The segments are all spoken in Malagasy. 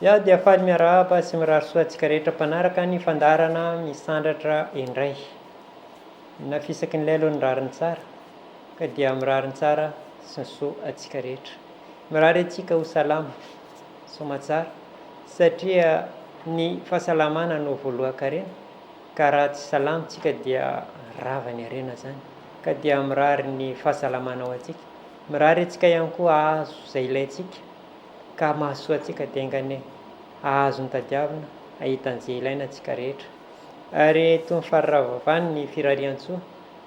Ia dia faly miarahaba sy mirary soa antsika rehetra mpanaraka ny fandarana misandratra indray. Nafisaky n'ilay aloha ny rariny tsara ka dia mirary tsara sy ny soa antsika rehetra. Mirary antsika ho salama, soamantsara satria ny fahasalamana no voalohan-karena ka raha tsy salama antsika dia rava ny harena zany. Ka dia mirary ny fahasalamana ao antsika. Mirary antsika ihany koa ahazo izay ilaintsika ka mahasoa antsika diangane ahazo ny tadiavina ahitan'izay ilaina antsika rehetra. Ary toy ny faharavavany ny firarian-tsoa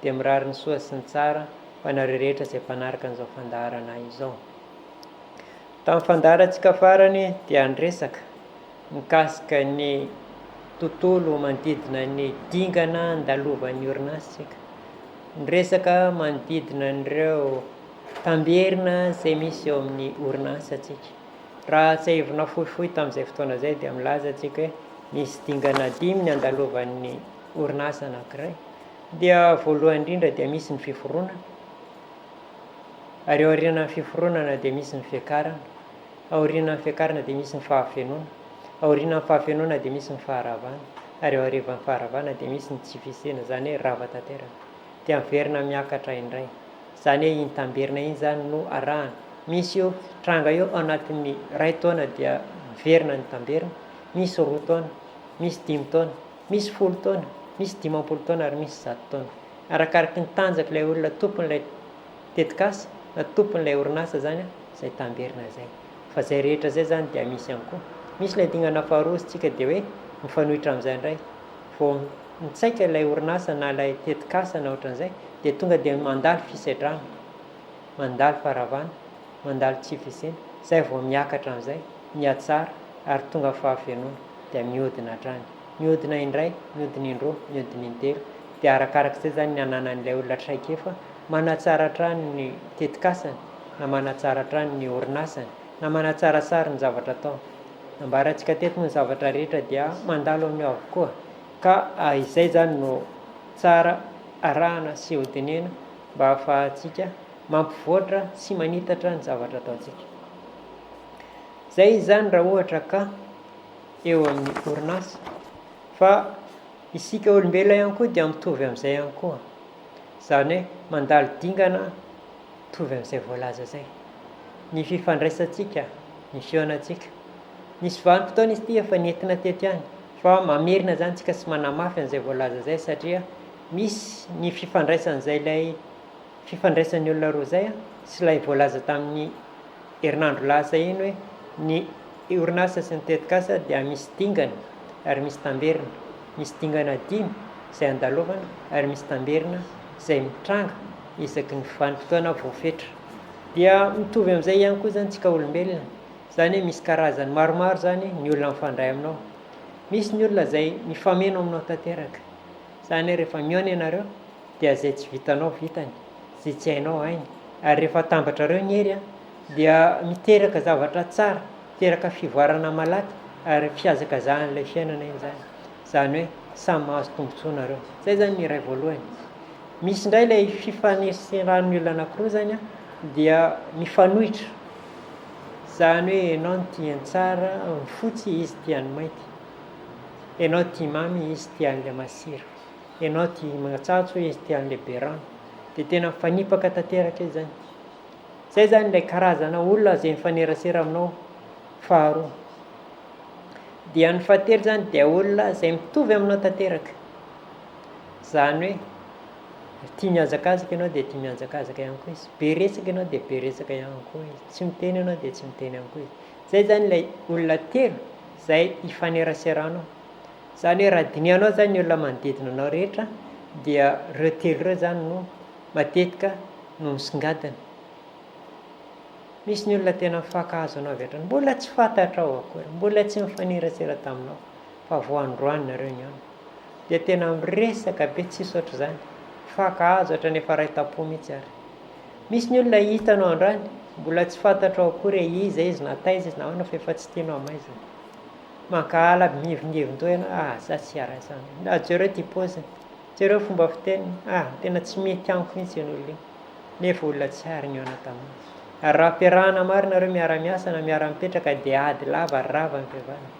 dia mirary ny soa sy ny tsara ho anareo rehetra izay mpanaraka an'izao fandaharana izao. Tamin'ny fandaharantsika farany dia niresaka mikasika ny tontolo manodidina ny dingana andalovan'ny orinasitsika. Niresaka manodidina an'ireo tamberina izay misy eo amin'ny orinasantsika. Raha tsy ahivona fohifohy tamin'izay fotoana izay dia milaza antsika hoe misy dingana 5 ny andalovan'ny orinasa anankiray. Dia voalohany indrindra dia misy ny fiforonana, ary aorianan'ny fiforonana dia misy ny fiakarana, aorianan'ny fiakarana dia misy ny fahafenoana, aorianan'ny fahafenoana dia misy ny faharavana, ary aorianan'ny faharavana dia misy ny tsy fisena, zany hoe rava tanteraka. Dia miverina miakatra indray, zany hoe iny tamberina iny zany no arahana. Misy io tranga io anatin'ny 2 taona dia miverina ny tamberina, misy 2 taona, misy 5 taona, misy 10 taona, misy 50 taona ary misy 100 taona. Arakaraky ny tanjaka ilay olona tompon'ilay tetikasa na tompon'ilay orinasa zany izay tamberina izay. Fa izay rehetra izay zany dia misy ihany koa. Misy ilay dingana faharoa isika dia hoe mifanohitra amin'izay indray. Vao mitsaika ilay orinasa na ilay tetikasa na ohatran'izay dia tonga dia mandalo fisedrana, mandalo faharavana, mandalo tsy fisena. Izay vao miakatra amin'izay, mihatsara ary tonga fahafenoana dia mihodina hatrany. Mihodina indray, mihodina indroa, mihodina intelo. Dia arakarak'izay zany ny ananan'ilay olona traikefa manatsara hatrany ny tetikasany, na manatsara hatrany ny orinasany, na manatsara sara ny zavatra atao. Ambarantsika teto ny zavatra rehetra dia mandalo amin'ny avokoa. Ka izay zany no tsara arahana sy hodinena mba hahafahantsika mampivoatra sy manitatra ny zavatra ataontsika. Zay zany raha ohatra ka eo amin'ny orinasa. Fa isika olombelona ihany koa dia mitovy amin'izay ihany koa. Zany hoe mandalo dingana mitovy amin'izay voalaza zay. Ny fifandraisantsika, ny feonantsika. Nisy vanim-potoana izy ity efa nentina teto ihany, fa mamerina zany tsika sy manamafy an'izay voalaza zay satria misy ny fifandraisan'izay ilay fifandraisan'ny olona roa zay sy ilay voalaza tamin'ny herinandro lasa iny hoe ny orinasa sy ny tetikasa dia misy dingana ary misy tamberina. Misy dingana 5 izay andalovana ary misy tamberina izay mitranga isaky ny vanim-potoana voafetra. Dia mitovy amin'izay ihany koa zany tsika olombelona. Zany hoe misy karazany maromaro zany ny olona mifandray aminao. Misy ny olona izay mifameno aminao tanteraka. Zany hoe rehefa mihaona ianareo dia izay tsy vitanao vitany, izay tsy hainao hainy. Ary rehefa tambatrareo ny hery dia miteraka zavatra tsara, miteraka fivoarana malaky ary fihazakazahan'ilay fiainana iny zany. Zany hoe samy mahazo tombontsoa nareo. Zay zany ny iray voalohany. Misy indray ilay fifaneseran'ny olona anankiroa zany dia mifanohitra. Zany hoe ianao no tia ny tsara, ny fotsy izy tia ny mainty. Ianao tia mamy izy tia an'ilay masira. Ianao tia matsatso izy tia an'ilay be rano. Dia tena mifanipaka tanteraka izy zany. Zay zany ilay karazana olona izay mifanerasera aminao faharoa. Dia ny fahatelo zany dia olona izay mitovy aminao tanteraka. Zany hoe tia miazakazaka ianao dia tia miazakazaka ihany koa izy. Be resaka ianao dia be resaka ihany koa izy. Tsy miteny ianao dia tsy miteny ihany koa izy. Zay zany ilay olona telo izay hifaneraseranao. Zany hoe raha dinihanao zany ny olona manodidina anao rehetra dia ireo telo ireo zany no matetika no misongadina. Misy ny olona tena mifankahazo anao avy hatrany, mbola tsy fantatra ao akory, mbola tsy mifanerasera taminao, fa vao androany nareo nihaona. Dia tena miresaka be tsisy ohatr'izany, mifankahazo hatrany efa ray tapo mihitsy ary. Misy ny olona hitanao androany, mbola tsy fantatra ao akory hoe iza izy na taiza izy na ahoana fa efa tsy tianao amaizina. Mankahala mihevingevin-doha ianao, za tsy araisana. Na jereo tia paoziny, jereo fomba fiteniny, tena tsy mety amiko mihitsy ian'olona iny. Nefa olona tsara nihaona taminao. Ary raha ampiarahana marinareo miara-miasa na miara-mipetraka dia ady lava rava mivavahana.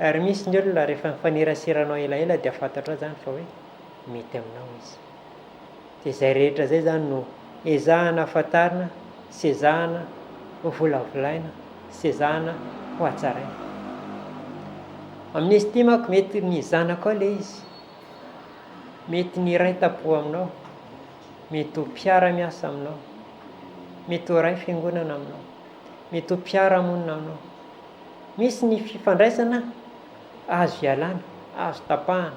Ary misy ny olona rehefa mifanerasiranao elaela dia fantatrao zany fa hoe mety aminao izy. Dia izay rehetra zay zany no ezahana afantarina, sy ezahana ho volavolaina, sy ezahana ho hatsaraina. Amin'izy ity manko mety ny zanaka ao ilay izy, mety ny ray tapo aminao, mety ho mpiara-miasa aminao, mety ho ray fiangonana aminao, mety ho mpiara-monina aminao. Misy ny fifandraisana azo ialana, azo tapahana,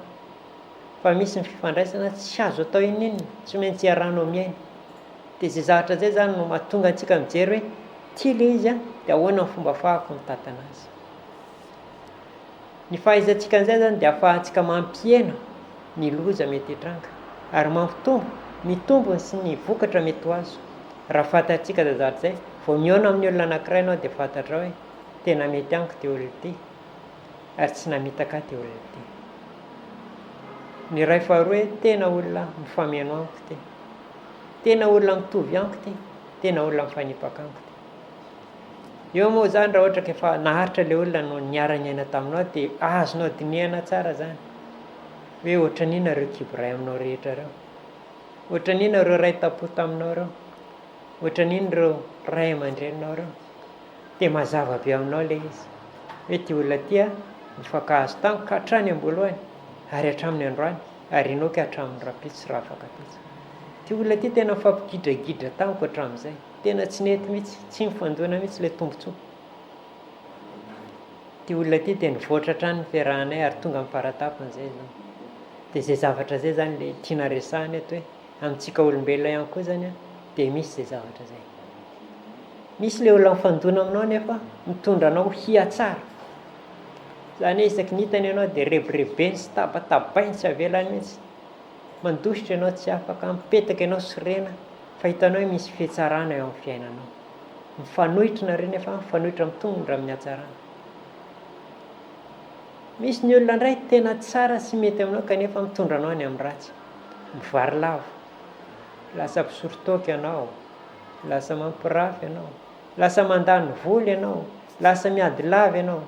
fa misy ny fifandraisana tsy azo atao inonina, tsy maintsy iarahanao miaina. Dia izay zavatra zay zany no mahatonga antsika mijery hoe tia ilay izy dia ahoana ny fomba ahafahako mitantana azy. Ny fahaizantsika an'izay zany dia ahafahantsika mampiena ny loza mety hitranga, ary mitombony sy ny vokatra mety ho azo. Raha fantatsika zay zavatra zay, vao mihaona amin'ny olona anankiray ianao dia fantatra hoe tena mety amiko ty olona ity, ary tsy namitaka ty olona ity. Ny ray faharoa hoe tena olona mifameno amiko ty, tena olona mitovy amiko ty, tena olona mifanipaka amiko ty. Eo moa zany raha ohatra ka efa naharitra ilay olona no niara-niaina taminao dia azonao dinihana tsara zany hoe ohatran'inona ireo kiboray aminao rehetra reo, ohatran'inona ireo ray tapo taminao reo, ohatran'inona ireo ray aman-dreninao reo. Dia mazava be aminao ilay izy hoe ty olona ty nifankahazo tamiko hatrany am-boalohany ary hatramin'ny androany, ary inoako hatramin'ny rapitso sy raha afaka pitsy. Ty olona ty tena mifampigidragidra tamiko hatramin'izay, tena tsy nety mihitsy, tsy mifandona mihitsy ilay tombontsoa. Ty olona ty dia nivoatra hatrany ny fiarahanay ary tonga mifaratapony izay zany. Dia izay zavatra zay zany ilay tiana resahany eto hoe amintsika olombelona ihany koa zany dia misy izay zavatra zay. Misy ilay olona mifandona aminao nefa mitondra anao hiatsara. Zany hoe isaky ny hitany ianao dia rebirebeny sy tabatabainy tsy avelany mihitsy. Mandositra ianao tsy afaka, mipetaka ianao sorena, fa hitanao hoe misy fiatsarana eo amin'ny fiainanao. Mifanohitra nareo nefa mifanohitra mitondra amin'ny hatsarana. Misy ny olona indray tena tsara sy mety aminao kanefa mitondra anao any amin'ny ratsy. Mivary lavo, lasa mpisory-taoka ianao, lasa mampirafy ianao, lasa mandany voly ianao, lasa miady lava ianao,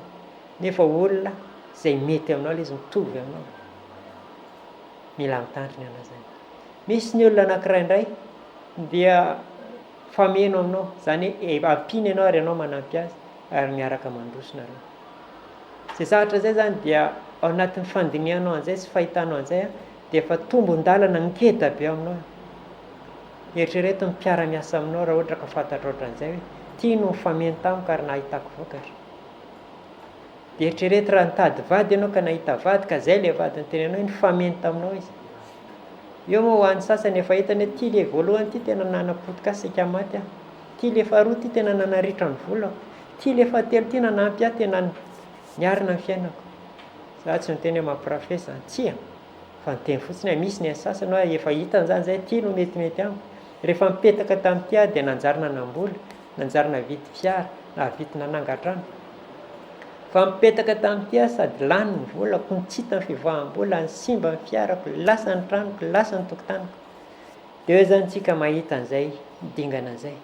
nefa olona izay mety aminao ilay izy mitovy aminao. Mila mitandrina ianao zany. Misy ny olona anankiray indray dia fameno aminao, zany hoe ampiny ianao ary ianao manampy azy ary miaraka mandrosona reo. Izay zavatra zay zany dia ao anatin'ny fandinihanao an'izay sy fahitanao an'izay dia efa tombon-dalana ngeda be aminao. Eritrereto ny mpiara-miasa aminao raha ohatra ka fantatra ohatran'izay hoe tia no mifameno tamiko ary nahitako vokatra. Dia eritrereto raha nitady vady ianao ka nahita vady ka izay ilay vady nitenenao hoe nifameno taminao izy. Eo moa ho an'ny sasany efa hitany hoe tia ilay voalohany ity tena nanapotika saika maty tia ilay faharoa ity tena nanaritra ny volako, tia ilay fahatelo ity nanampy tena niarina ny fiainako. Za tsy miteny hoe mampirafesa, tsia, fa niteny fotsiny misy ny sasany hoe efa hitany zany zay tia no metimety amiko. Rehefa mipetaka tamin'ity dia nanjary nanambola, nanjary navidy fiara, nahavity nananga-trano. Fa mipetaka tamin'ity sady lany ny volako, nitsita ny fivoaham-bola, ny simba ny fiarako, lasa ny tranoko, lasa ny tokotaniko. Dia eo zany tsika mahita an'izay dingana izay,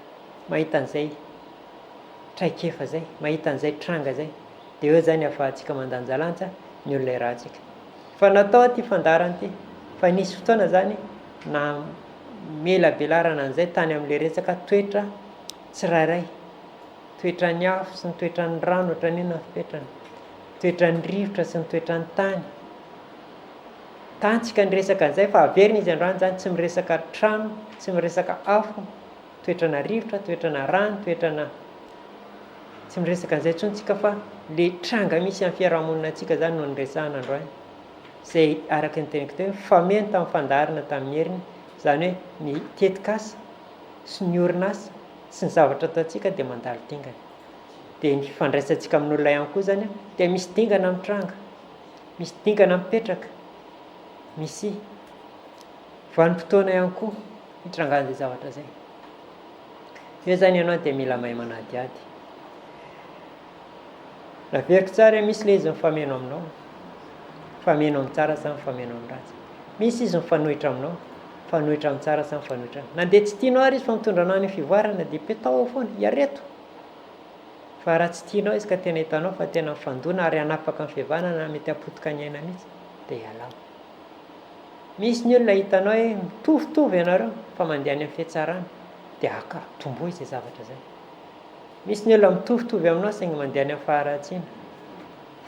mahita an'izay traikefa izay, mahita an'izay tranga izay. Dia eo zany ahafahantsika mandanjalanja ny olona irantsika. Fa natao ty fandarana ity, fa nisy fotoana zany na mela belarana an'izay tany amin'ilay resaka toetra tsirairay, toetra ny afo sy ny toetra ny rano ohatran'inona fipetrana, toetra ny rivotra sy ny toetra ny tany. Tantsika ny resaka an'izay fa averina izy androany zany tsy miresaka trano, tsy miresaka afo, toetra na rivotra, toetra na rano, toetra na tsy miresaka an'izay tsontsika fa le tranga misy amin'ny fiarahamonina antsika zany no niresahana androany. Izay araka ny teniko teo fameno tamin'ny fandarina tamin'ny heriny, zany hoe ny tetikasa sy ny orinasa sy ny zavatra ataontsika dia mandalo dingana. Dia ny fifandraisantsika amin'olona ihany koa zany dia misy dingana mitranga, misy dingana mipetraka, misy vanim-potoana ihany koa hitrangan'izay zavatra zay. Io zany ianao dia mila mahay manadiady. Naveriko tsara misy ilay izy mifameno aminao, fameno amin'ny tsara sa mifameno amin'ny ratsy. Misy izy mifanohitra aminao, fanohitra amin'ny tsara sa mifanohitra. Na dia tsy tianao ary izy fa mitondra anao ny fivoarana dia petao ao foana, iareto. Fa raha tsy tianao izy ka tena hitanao fa tena mifandona ary hanapaka amin'ny fihavanana mety hapotika ny aina mihitsy dia ialao. Misy ny olona hitanao hoe mitovitovy ianareo fa mandeha any amin'ny fihatsarana dia tombohy izay zavatra izay. Misy ny olona mitovitovy aminao saingy mandeha any amin'ny faharatsiana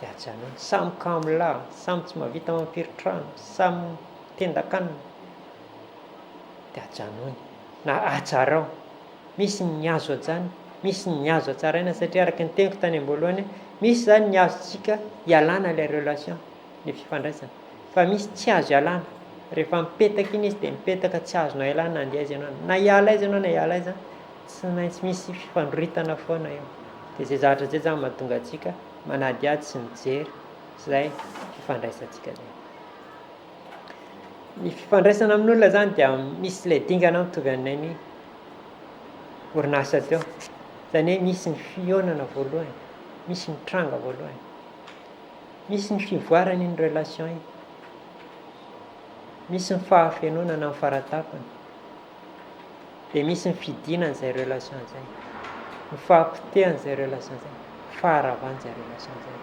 dia ajanony. Samy kamolahy, samy tsy mahavita mampiry-trano, samy tendan-kanina dia ajanony na atsarao. Misy ny azo ajany, misy ny azo atsaraina satria araka ny teniko tany am-boalohany misy zany ny azontsika ialana ilay relation, ny fifandraisana. Fa misy tsy azo ialana. Rehefa mipetaka iny izy dia mipetaka tsy azonao ialana na andeha aiza ianao. Na iala aiza ianao na iala aiza, tsy maintsy misy fifandoritana foana eo. Dia izay zavatra izay zany mahatonga antsika manadiady sy mijery izay fifandraisantsika zay. Ny fifandraisana amin'olona zany dia misy ilay dingana mitovy aminay ny orinasa teo. Izany hoe misy ny fionana voalohany, misy ny tranga voalohany, misy ny fivoarana ny relation iny, misy ny fahafenonana amin'ny faratapany, dia misy ny fidinana izay relation izay, ny fahampitehana izay relation izay, faharavana izay relation izay.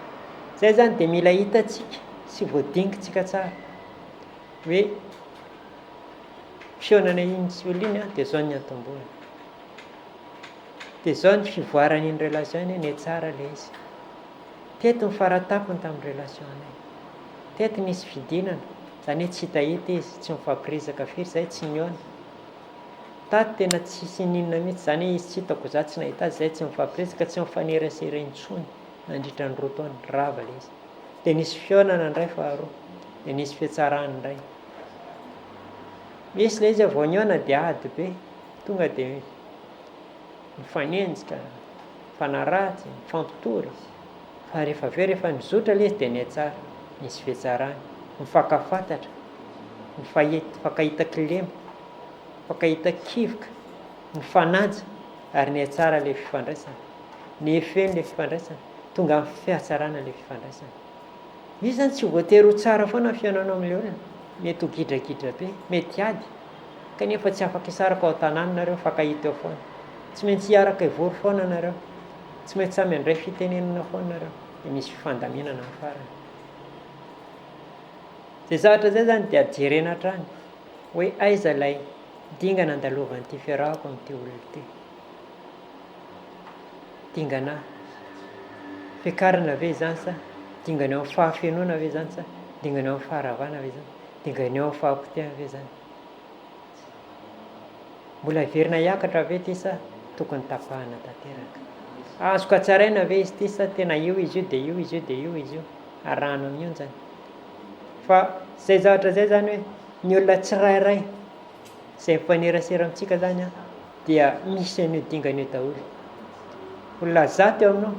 Izay zany dia mila hitantsika sy voadinikintsika tsara hoe fionana iny sy olona iny dia izao ny atombohany. Dia izao ny fivoarana iny relation iny ny tsara ilay izy. Teto ny faratapony tamin'ny relation anay. Teto nisy fidinana, izany hoe tsy hitahita izy, tsy mifampiresaka firy, izay tsy niona. Tato tena tsisy ninona mihitsy, izany hoe izy tsy hitako za tsy nahita azy, izay tsy mifampiresaka, tsy mifanerasera intsony nandritra ny roa taona, rava ilay izy. Dia nisy fionana indray faharoa, dia nisy fihatsarana indray. Misy ilay izy vao niona dia ady be, tonga dia mifanenjika, mifanaratsy, mifampitory. Fa rehefa avy eo rehefa nizotra ilay izy dia nihatsara, nisy fihatsarana, mifankafantatra, mifankahita-kilema, mifankahita-kivoka, mifanaja ary nihatsara ilay fifandraisana. Nihefeny ilay fifandraisana, tonga amin'ny fihatsarana ilay fifandraisana. Misy zany tsy voatery ho tsara foana ny fihainanao amin'ilay olona, mety ho gidragidra be, mety ady, kanefa tsy afaka hisaraka ao an-tanàna nareo, mifankahita eo foana. Tsy maintsy hiaraka hivory foana nareo, tsy maintsy samy handray fitenenana foana nareo, dia misy fifandaminana amin'ny farany. Izay zavatra izay zany dia jerena hatrany hoe aiza ilay dingana andalovan'ity fiarahako amin'ity olona ity. Dingana fiakarana ve izany sa dingana eo amin'ny fahafenona ve izany sa dingana eo amin'ny faharavana ve izany, dingana eo amin'ny fahampitehana ve izany. Mbola heverina hiakatra ve ity sa tokony tapahana tanteraka. Azoko hatsaraina ve izy ity sa tena io izy io dia io izy io dia io izy io, arahana amin'ionjany. Fa izay zavatra izay zany hoe ny olona tsirairay izay mifanerasera amintsika zany dia misy an'io dingana io daholo. Olona zato eo aminao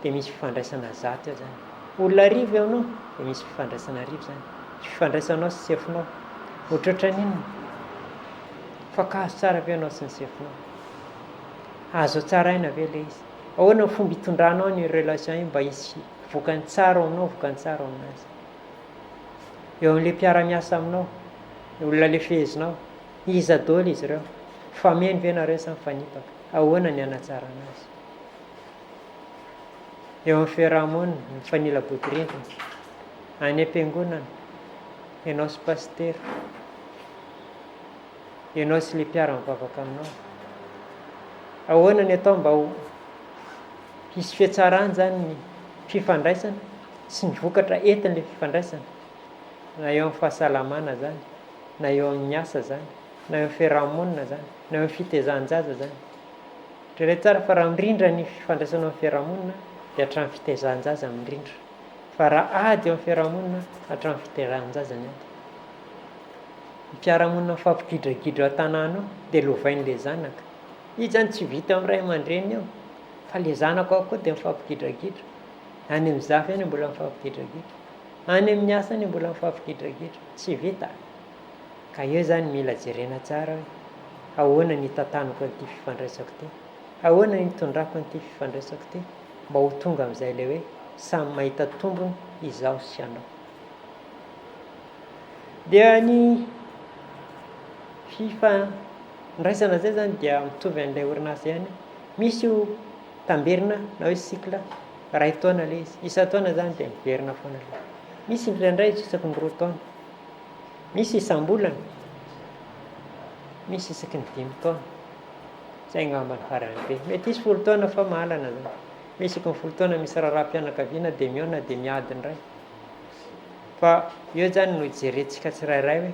dia misy fifandraisana zato eo zany. Olona rivo eo aminao dia misy fifandraisana rivo zany. Fifandraisanao sy sefinao ohatrohatra n'inona, fankahazo tsara ve ianao sy ny sefinao, azo tsaraina ve ilay izy, ahoana ny fomba hitondranao ny relation iny mba hisy vokany tsara ao aminao, vokany tsara ao aminazy. Eo amin'ilay mpiara-miasa aminao, olona le fehezinao, iza daholo izy ireo, fameno ve nareo sa mifanipaka, ahoana ny hanatsara anazy. Eo amin'ny fiarahamonina, mifanila-bodirindrina, any am-piangonana, ianao sy pastera, ianao sy le mpiara-mivavaka aminao, ahoana ny atao mba ho hisy fihatsarana zany ny fifandraisana sy ny vokatra entin'ilay fifandraisana, na eo amin'ny fahasalamana zany, na eo amin'ny asa zany, na eo amin'ny fiarahamonina zany, na eo amin'ny fitaizan-jaza zany. Ndray tsara fa raha mirindra ny fifandraisana amin'ny fiarahamonina dia hatramin'ny fitaizan-jaza mirindra, fa raha ady eo amin'ny fiarahamonina hatramin'ny fitaizan-jaza ny ady. Ny mpiarahamonina mifampigidragidra an-tanàna ao dia lovain'ilay zanaka. Izy zany tsy vita amin'ny ray aman-dreny eo, fa ilay zanaka ao koa dia mifampigidragidra. Any amin'ny zafy any mbola mifampigidragidra, any amin'ny asa any mbola mifampigidragidra, tsy vita. Ka eo zany mila jerena tsara hoe ahoana ny tantanako an'ity fifandraisako ity, ahoana ny tondrako an'ity fifandraisako ity, mba ho tonga amin'izay ilay hoe samy mahita tombony izaho sy ianao. Dia ny fifandraisana zay zany dia mitovy an'ilay orinasa ihany. Misy io tamberina na hoe cycle ray taona ilay izy, isa-taona zany dia miverina foana ilay. Misy indraindray isaky ny 2 taona, misy isam-bolana, misy isaky ny 5 taona. Zay ngamba ny farany be. Mety isy 10 taona fa mahalana zany. Misy isaky ny 10 taona misy raharaham-pianakaviana dia miona dia miadiny ray. Fa eo zany no jerentsika tsirairay hoe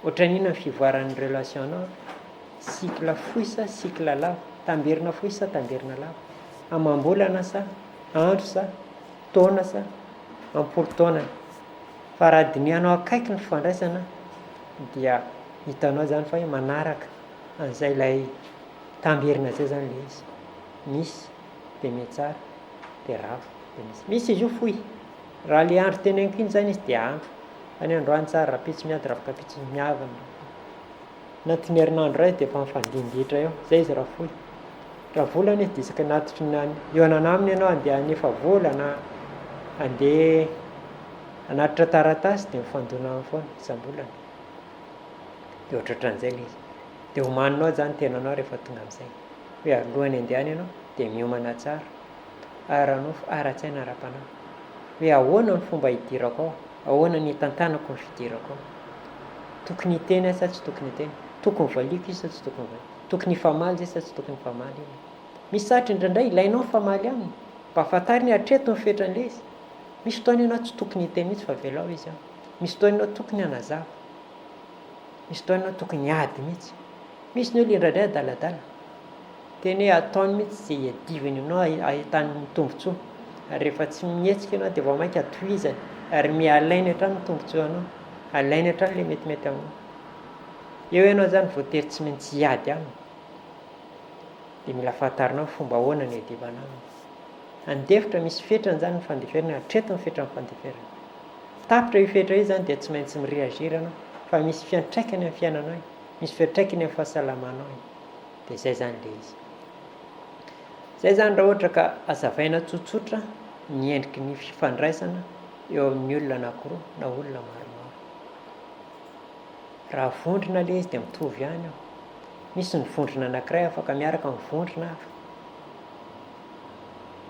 ohatran'inona ny fivoaran'ny relationao, cycle fohy sa cycle lava, tamberina fohy sa tamberina lava, amam-bolana sa andro sa taona sa ampolo-taona. Fa raha dinihanao akaiky ny fifandraisana dia hitanao zany fa hoe manaraka an'izay ilay tamberina zay zany ilay izy. Misy dia metsara dia rava dia misy izy io fohy. Raha le andro teneniko iny zany izy dia andro. Any androany tsara rapitsy miady raha kapitsy miavana. Anatin'ny herinandro ray dia efa mifandinditra eo. Zay izy raha fohy. Raha volana izy dia isaky natitry eo ananaminy ianao andeha hanefa vola na andeha anatitra taratasy dia mifandona foana isam-bolana. Dia ohatran'izay ilay izy. Dia homaninao zany tenanao rehefa tonga amin'izay. Hoe alohany andehany ianao dia miomana tsara. Ara-nofo, ara-tsaina, ara-panahy. Hoe ahoana ny fomba hidirako ao, ahoana ny tantanako ny fidirako ao. Tokony hiteny sa tsy tokony hiteny, tokony valiko izy sa tsy tokony valiko, tokony hifamaly izy sa tsy tokony hifamaly izy. Misy satra indraindray ilainao famaly aminy mba ahafantariny hatreto ny fetrany izy. Misy fotoana ianao tsy tokony hiteny mihitsy fa velao izy ao. Misy fotoana ianao tokony hanazava, misy fotoana ianao tokony hiady mihitsy. Misy ny olona indraindray adaladala teny hoe ataony mihitsy zay hiadivany ianao ahitany tombontsoa. Ary rehefa tsy mihetsika ianao dia vao mainka atohizany ary mialainy hatrany ny tombontsoanao, alainy hatrany ilay metimety aminao. Eo ianao zany voatery tsy maintsy hiady aminy dia mila fantarinao fomba ahoana ny hiadivana aminy. Andefitra misy fetrany zany ny fandeferana, hatreto ny fetrany fandeferana. Tapitra io fetra io zany dia tsy maintsy mireagira anao fa misy fiantraikany amin'ny fiainanao, misy fiantraikany amin'ny fahasalamanao. Dia zay zany ilay izy. Zay zany raha ohatra ka azavaina tsotsotra ny endriky ny fifandraisana eo amin'ny olona anankiroa na olona maromaro. Raha vondrona ilay izy dia mitovy ihany eo. Misy ny vondrona anankiray afaka miaraka amin'ny vondrona hafa.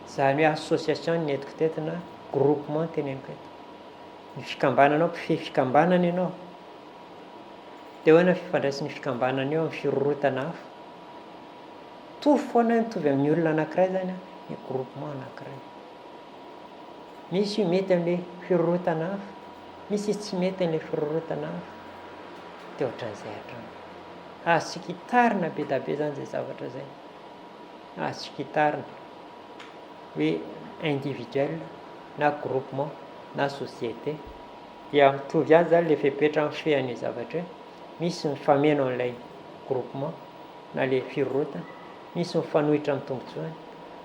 Izany hoe association ny entiko teto na groupement teneniko eto. Ny fikambananao, mpife fikambanana ianao dia ahoana fifandraisan'ny fikambanana eo amin'ny firorotana hafa. Mitovy foana mitovy amin'ny olona anankiray zany ny groupement anankiray. Misy io mety amin'ilay firorotana hafa, misy izy tsy mety amin'ilay firorotana hafa. Dia ohatran'izay hatrany. Azo kitarina be da be zany izay zavatra zay. Azo kitarina hoe individuel na groupement na société dia mitovy ihany zany ilay fepetra amin'ny fean'io zavatra hoe misy ny fameno an'ilay groupement na ilay firorotana, misy mifanohitra amin'ny tombotsoany,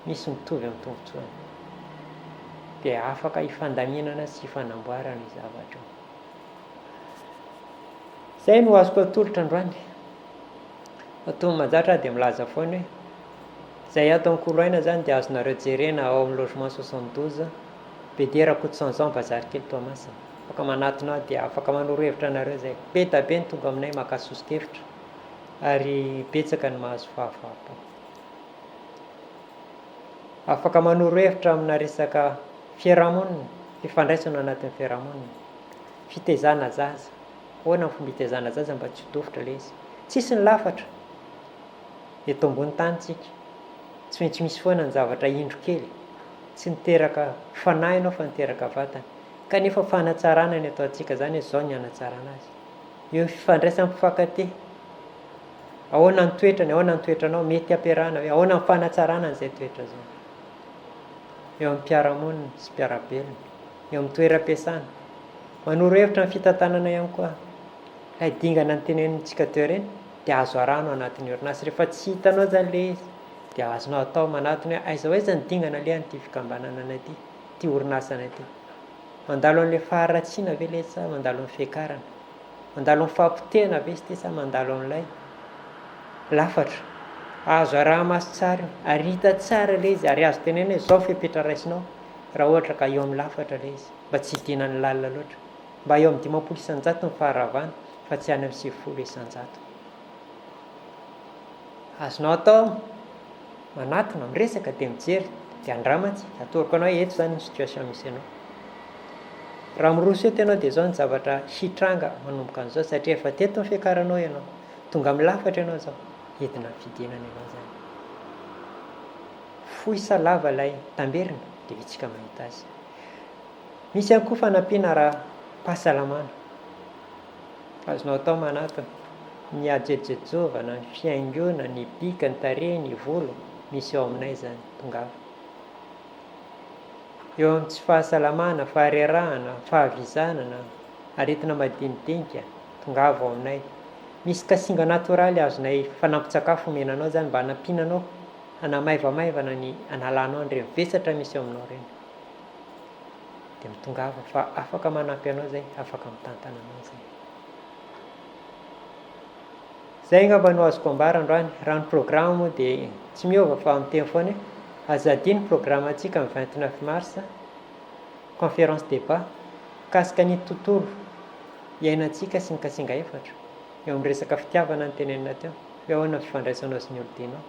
misy mitovy amin'ny tombotsoany. Dia afaka hifandaminana sy hifanamboarana ny zavatra. Zay no azoko atolotra androany. Atao manjatra dia milaza foana hoe izay ato amin'ny koloaina zany dia azonareo jerena ao amin'ny logement 72 Bedera Koutsanzan Bazarikely Toamasina. Afaka manatona dia afaka manoro hevitra anareo zay. Be da be ny tonga aminay makasosokevitra ary betsaka ny mahazo fahafapo. Afaka manoro hevitra amina resaka fiarahamonina, fifandraisana anatin'ny fiarahamonina, fitezana zaza. Ahoana ny fomba hitezana zaza mba tsy hodofitra ilay izy. Tsisy ny lafatra. Eto ambony tany tsika. Tsy maintsy misy foana ny zavatra indro kely. Tsy niteraka fanahy ianao fa niteraka vatana. Kanefa fanatsarana ny atao antsika zany hoe izao ny hanatsarana azy. Eo fifandraisana mpifankatia. Ahoana ny toetrany, ahoana ny toetranao mety ampiarahana hoe ahoana ny fanatsarana an'izay toetra zao. Eo amin'ny mpiarahamonina sy mpiarabelona, eo amin'ny toeram-piasana. Manoro hevitra ny fitantanana ihany koa. Ilay dingana ny tenenintsika teo ireny dia azo arahana anatin'ny orinasa. Rehefa tsy hitanao zany ilay izy dia azonao atao manatony hoe aiza hoe zany dingana ilay an'ity fikambanana anaty, ity orinasa anaty. Mandalo an'ilay faharatsiana ve ilay sa mandalo amin'ny fiakarana? Mandalo amin'ny fahampitena ve sy ty sa mandalo amin'ilay lafatra? Azo araha maso tsara ary hita tsara ilay izy ary azo tenena hoe izao fepetra raisinao raha ohatra ka eo amin'ny lafatra ilay izy mba tsy hidinan'ny lalina loatra. Mba eo amin'ny 50 isan-jato ny faharavana fa tsy any amin'ny 90 isan-jato. azonao atao manatona miresaka dia mijery dia andramatsy atoroko anao eto zany ny situation misy anao. Raha miroso eto ianao dia zao ny zavatra hitranga manomboka an'izao satria efa teto ny fiakaranao ianao, tonga milafatra ianao zao, entina fidinana ianao zany. Fohy sa lava ilay tamberina dia vitsika mahita azy. Misy ihany koa fanampiana ara-pahasalamana. Azonao atao manatona ny ajejejovana, ny fiaingona, ny bika, ny tarehy, ny volo, misy eo aminay zany tongava. Eo amin'ny tsy fahasalamana, faharerahana, fahavizanana, aretina madinidinika, tongava ao aminay. Misy kasinga natoraly azonay fanampin-tsakafo menanao zany mba hanampinanao, hanamaivamaivana ny analanao an'ireny vesatra misy eo aminao ireny. Dia mitongava fa afaka manampy anao zay, afaka mitantana anao zay. Zay angamba no azoko ambara androany. Raha ny programme moa dia tsy miova fa miteny foana azadiny programme antsika ny 29 mars, conférence débat kasika ny tontolo iainantsika sy ny kasinga efatra. Eo amin'ny resaka fitiavana ny tenenina teo, hoe ahoana ny fifandraisanao sy ny olon-tianao,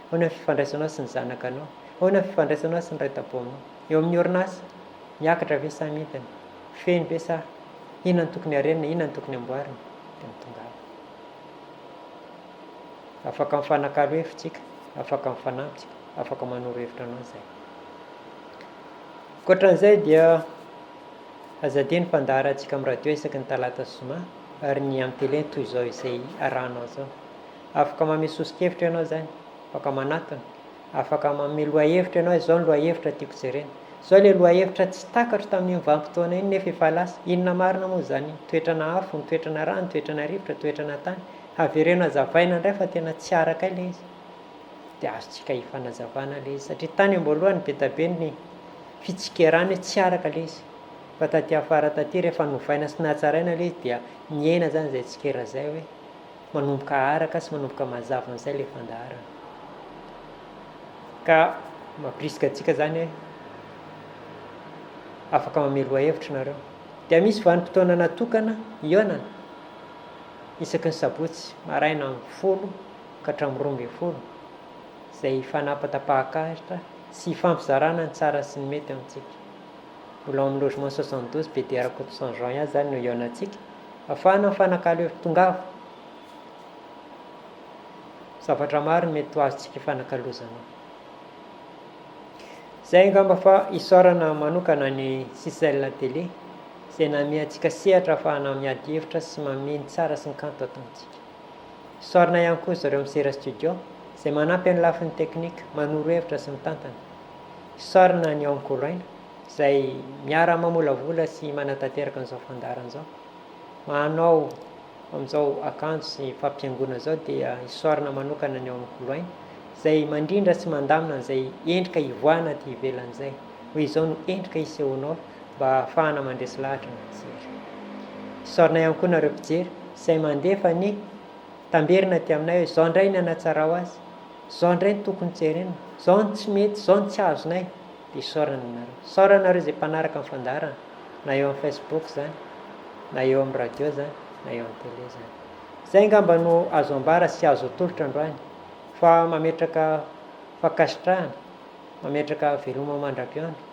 ahoana ny fifandraisanao sy ny zanakanao, ahoana ny fifandraisanao sy ny raitam-ponao. Eo amin'ny orinasa, miakatra ve sa mitana, feny ve sa inona ny tokony harenina, inona ny tokony amboarina, dia mitongava. Afaka mifanakalo hevitsika, afaka mifanampitsika, afaka manoro hevitra anao zay. Ankoatran'izay dia azadiny fandaharantsika amin'ny radio isaky ny talata sy zoma, ary ny amin'ny télé toy izao izay arahanao zao. Afaka manome sosokevitra ianao zany, afaka manatona, afaka manome loha-hevitra ianao, izao ny loha-hevitra tiako jerena. Izao ilay loha-hevitra tsy takatro tamin'ny vanim-potoana iny nefa efa lasa. Inona marina moa zany? Toetrana afo, ny toetrana rano, toetrana rivotra, toetrana tany. Avereno hazavaina indray fa tena tsy araka ilay izy. Dia azontsika hifanazavana ilay izy satria tany am-boalohany be tabe ny fitsikerana tsy araka ilay izy. Fa taty afara taty rehefa novaina sy nahatsaraina ilay izy dia niaina zany izay tsikera zay hoe manomboka araka sy manomboka mazava an'izay ilay fandaharana. Ka mampirisika antsika zany hoe afaka mameloa hevitra nareo. Dia misy vanim-potoana natokana ionana isaky ny sabotsy maraina amin'ny 10 ka hatramin'ny 12 izay fanapatapahakahitra sy fampizarana ny tsara sy ny mety amintsika. Mbola amin'ny logement 72 BDR Côte Saint-Jean ihany zany no ionantsika, afahana mifanakalo hevitra tongava. Zavatra maro mety ho azontsika ifanakalozana. Zay angamba fa isorana manokana ny Sisel télé izay name antsika sehatra afahana miady hevitra sy mameny tsara sy ny kanto ato amintsika. Isorana ihany koa zareo misera studio izay manampy amin'ny lafiny teknika, manoro hevitra sy mitantana. Isorana ny Ankoloina izay miara mamolavola sy manatanteraka an'izao fandaharana izao. Manao amin'izao akanjo sy fampiaingona zao dia isorana manokana ny Ankoloina izay mandrindra sy mandamina an'izay endrika ivoahana aty ivelan'izay. Hoy izao no endrika isehonao mba ahafahana mandresy lahatra ny fijery. Isorana ihany koa nareo mpijery izay mandefa ny tamberina ty aminay hoe izao indray ny anatsara ho azy, izao indray ny tokony jerena, izao ny tsy mety, izao ny tsy azonay, dia isorana nareo. Isorana nareo izay mpanaraka amin'ny fandaharana, na eo amin'ny Facebook zany, na eo amin'ny radio zany, na eo amin'ny télé zany. Zay angamba no azo ambara sy azo atolotra androany fa mametraka fankasitrahana, mametraka veloma mandram-piandro.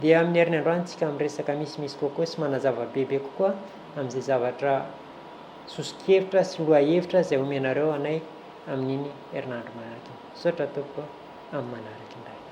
Dia amin'ny herin'ny androany tsika miresaka misimisy kokoa sy manazava bebe kokoa amin'izay zavatra sosokevitra sy loha-hevitra izay omenareo anay amin'iny herinandro manaraka. Saotra tompoko amin'ny manaraka indray.